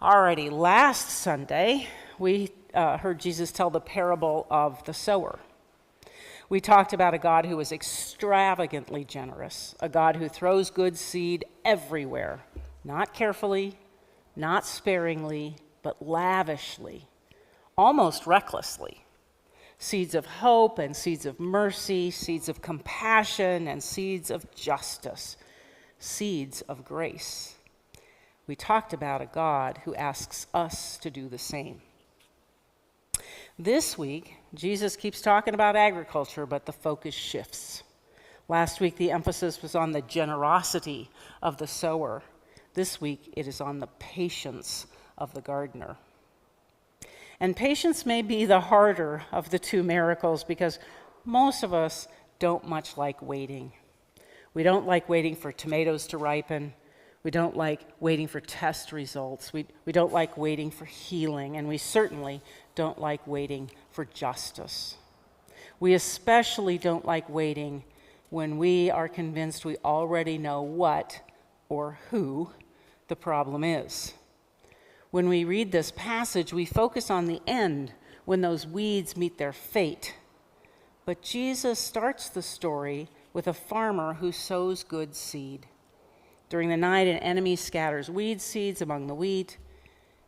Alrighty, last Sunday, we heard Jesus tell the parable of the sower. We talked about a God who is extravagantly generous, a God who throws good seed everywhere, not carefully, not sparingly, but lavishly, almost recklessly. Seeds of hope and seeds of mercy, seeds of compassion and seeds of justice, seeds of grace. We talked about a God who asks us to do the same. This week, Jesus keeps talking about agriculture, but the focus shifts. Last week, the emphasis was on the generosity of the sower. This week, it is on the patience of the gardener. And patience may be the harder of the two miracles because most of us don't much like waiting. We don't like waiting for tomatoes to ripen. We don't like waiting for test results. We don't like waiting for healing, and we certainly don't like waiting for justice. We especially don't like waiting when we are convinced we already know what or who the problem is. When we read this passage, we focus on the end, when those weeds meet their fate. But Jesus starts the story with a farmer who sows good seed. During the night, an enemy scatters weed seeds among the wheat,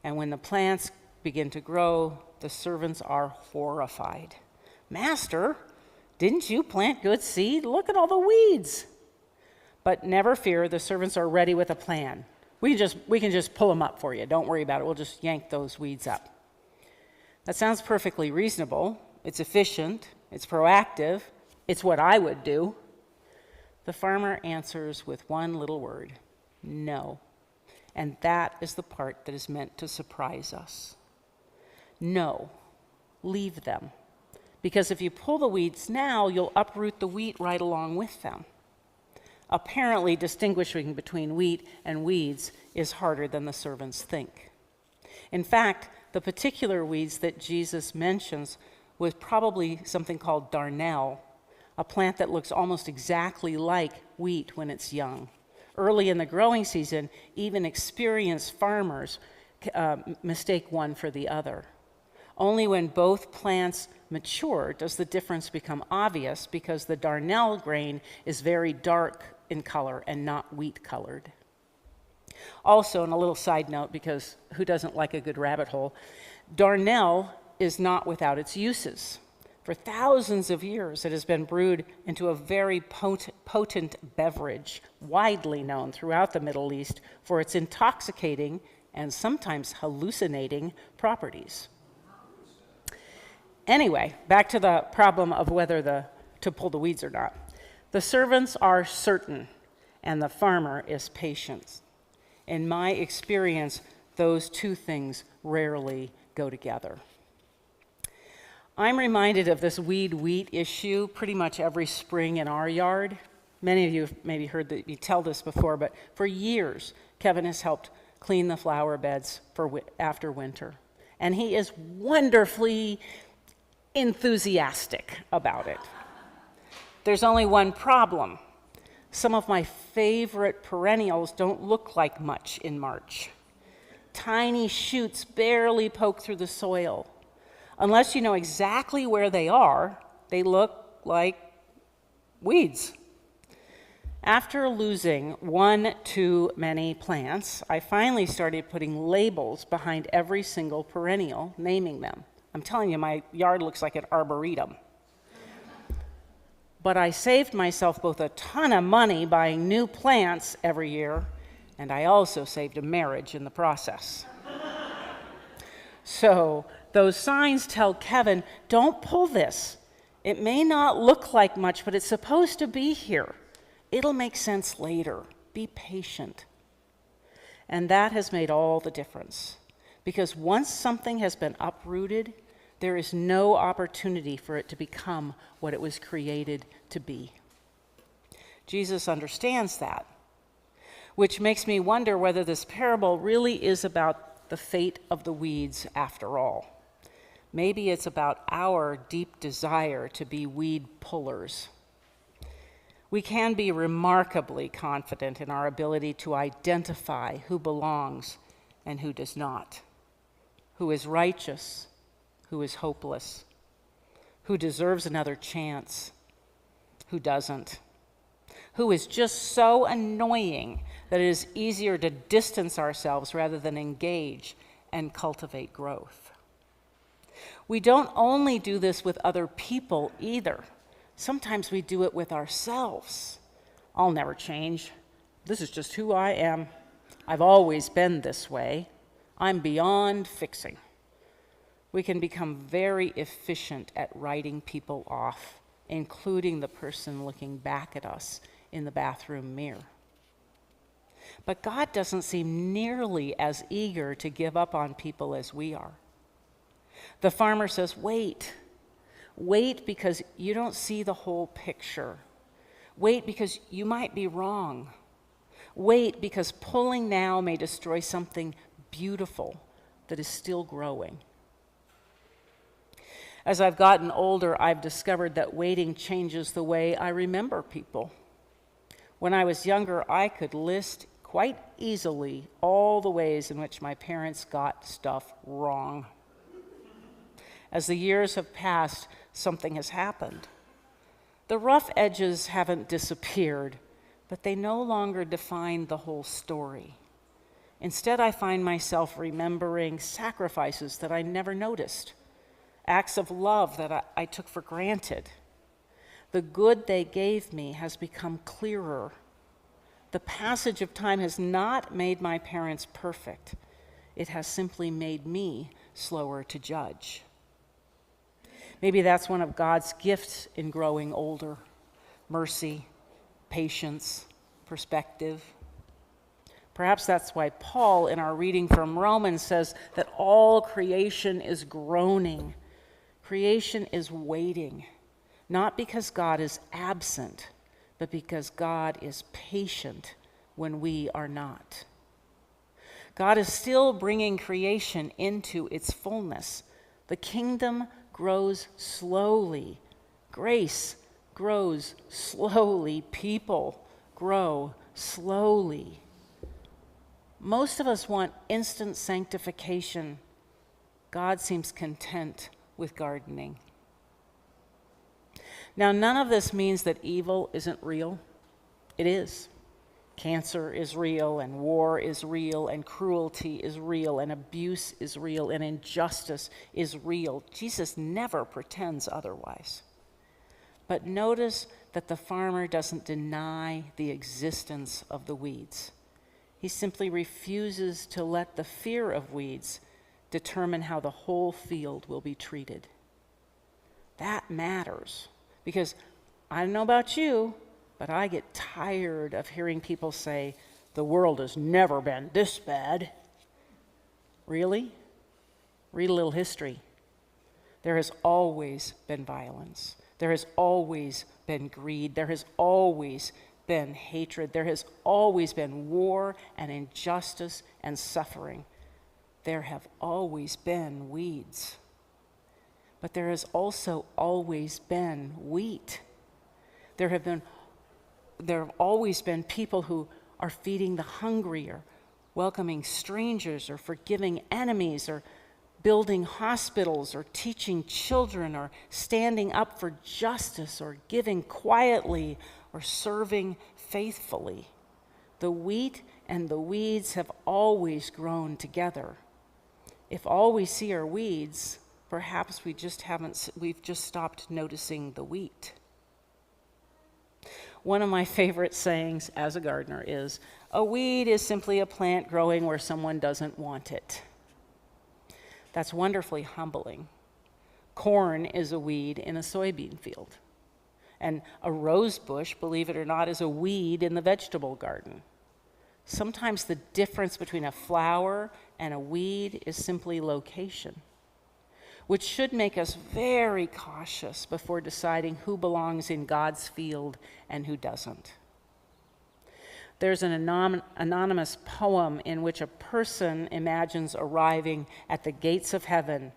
and when the plants begin to grow, the servants are horrified. "Master, didn't you plant good seed? Look at all the weeds." But never fear, the servants are ready with a plan. We can just pull them up for you. Don't worry about it. We'll just yank those weeds up. That sounds perfectly reasonable. It's efficient. It's proactive. It's what I would do. The farmer answers with one little word: no. And that is the part that is meant to surprise us. No, leave them. Because if you pull the weeds now, you'll uproot the wheat right along with them. Apparently, distinguishing between wheat and weeds is harder than the servants think. In fact, the particular weeds that Jesus mentions was probably something called darnel, a plant that looks almost exactly like wheat when it's young. Early in the growing season, even experienced farmers mistake one for the other. Only when both plants mature does the difference become obvious, because the darnel grain is very dark in color and not wheat colored. Also, and a little side note, because who doesn't like a good rabbit hole, darnel is not without its uses. For thousands of years, it has been brewed into a very potent beverage, widely known throughout the Middle East for its intoxicating and sometimes hallucinating properties. Anyway, back to the problem of whether to pull the weeds or not. The servants are certain, and the farmer is patient. In my experience, those two things rarely go together. I'm reminded of this weed-wheat issue pretty much every spring in our yard. Many of you have maybe heard me tell this before, but for years, Kevin has helped clean the flower beds after winter. And he is wonderfully enthusiastic about it. There's only one problem. Some of my favorite perennials don't look like much in March. Tiny shoots barely poke through the soil. Unless you know exactly where they are, they look like weeds. After losing one too many plants, I finally started putting labels behind every single perennial, naming them. I'm telling you, my yard looks like an arboretum. But I saved myself both a ton of money buying new plants every year, and I also saved a marriage in the process. So those signs tell Kevin, don't pull this. It may not look like much, but it's supposed to be here. It'll make sense later. Be patient. And that has made all the difference. Because once something has been uprooted, there is no opportunity for it to become what it was created to be. Jesus understands that, which makes me wonder whether this parable really is about the fate of the weeds after all. Maybe it's about our deep desire to be weed pullers. We can be remarkably confident in our ability to identify who belongs and who does not, who is righteous, who is hopeless, who deserves another chance, who doesn't, who is just so annoying that it is easier to distance ourselves rather than engage and cultivate growth. We don't only do this with other people either. Sometimes we do it with ourselves. I'll never change. This is just who I am. I've always been this way. I'm beyond fixing. We can become very efficient at writing people off, including the person looking back at us in the bathroom mirror. But God doesn't seem nearly as eager to give up on people as we are. The farmer says, wait. Wait because you don't see the whole picture. Wait because you might be wrong. Wait because pulling now may destroy something beautiful that is still growing. As I've gotten older, I've discovered that waiting changes the way I remember people. When I was younger, I could list quite easily all the ways in which my parents got stuff wrong. As the years have passed, something has happened. The rough edges haven't disappeared, but they no longer define the whole story. Instead, I find myself remembering sacrifices that I never noticed, acts of love that I took for granted. The good they gave me has become clearer. The passage of time has not made my parents perfect. It has simply made me slower to judge. Maybe that's one of God's gifts in growing older: mercy, patience, perspective. Perhaps that's why Paul, in our reading from Romans, says that all creation is groaning. Creation is waiting, not because God is absent, but because God is patient when we are not. God is still bringing creation into its fullness. The kingdom grows slowly. Grace grows slowly. People grow slowly. Most of us want instant sanctification. God seems content with gardening. Now, none of this means that evil isn't real. It is. Cancer is real, and war is real, and cruelty is real, and abuse is real, and injustice is real. Jesus never pretends otherwise. But notice that the farmer doesn't deny the existence of the weeds. He simply refuses to let the fear of weeds determine how the whole field will be treated. That matters, because I don't know about you, but I get tired of hearing people say, the world has never been this bad. Really? Read a little history. There has always been violence. There has always been greed. There has always been hatred. There has always been war and injustice and suffering. There have always been weeds. But there has also always been wheat. There have always been people who are feeding the hungry, or welcoming strangers, or forgiving enemies, or building hospitals, or teaching children, or standing up for justice, or giving quietly, or serving faithfully. The wheat and the weeds have always grown together. If all we see are weeds, perhaps we've just stopped noticing the wheat. One of my favorite sayings as a gardener is, a weed is simply a plant growing where someone doesn't want it. That's wonderfully humbling. Corn is a weed in a soybean field. And a rose bush, believe it or not, is a weed in the vegetable garden. Sometimes the difference between a flower and a weed is simply location, which should make us very cautious before deciding who belongs in God's field and who doesn't. There's an anonymous poem in which a person imagines arriving at the gates of heaven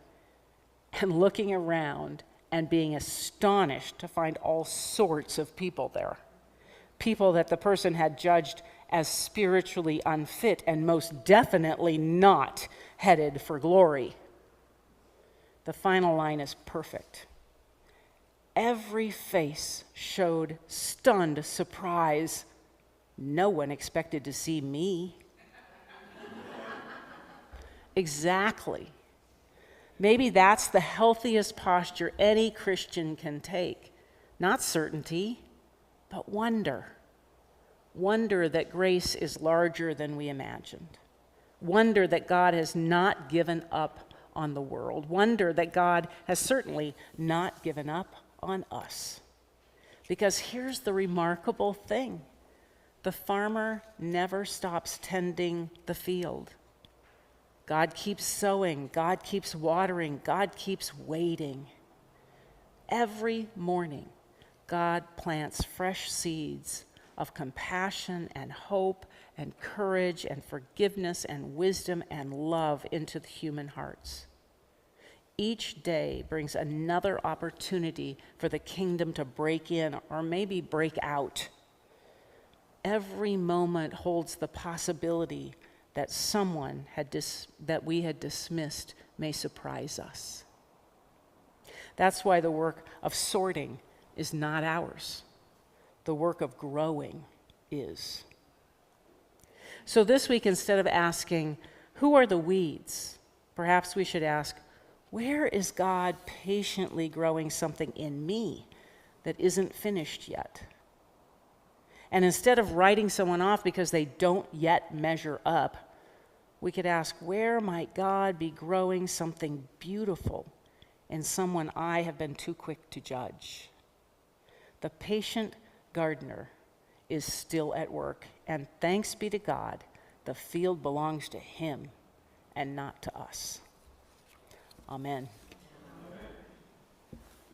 and looking around and being astonished to find all sorts of people there. People that the person had judged as spiritually unfit and most definitely not headed for glory. The final line is perfect. Every face showed stunned surprise. No one expected to see me. Exactly. Maybe that's the healthiest posture any Christian can take. Not certainty, but wonder. Wonder that grace is larger than we imagined. Wonder that God has not given up on the world. Wonder that God has certainly not given up on us. Because here's the remarkable thing. The farmer never stops tending the field. God keeps sowing, God keeps watering, God keeps waiting. Every morning, God plants fresh seeds of compassion and hope and courage and forgiveness and wisdom and love into the human hearts. Each day brings another opportunity for the kingdom to break in or maybe break out. Every moment holds the possibility that someone that we had dismissed may surprise us. That's why the work of sorting is not ours. The work of growing is. So this week, instead of asking, who are the weeds? Perhaps we should ask, where is God patiently growing something in me that isn't finished yet? And instead of writing someone off because they don't yet measure up, we could ask, where might God be growing something beautiful in someone I have been too quick to judge? The patient gardener is still at work, and thanks be to God, the field belongs to him and not to us. Amen.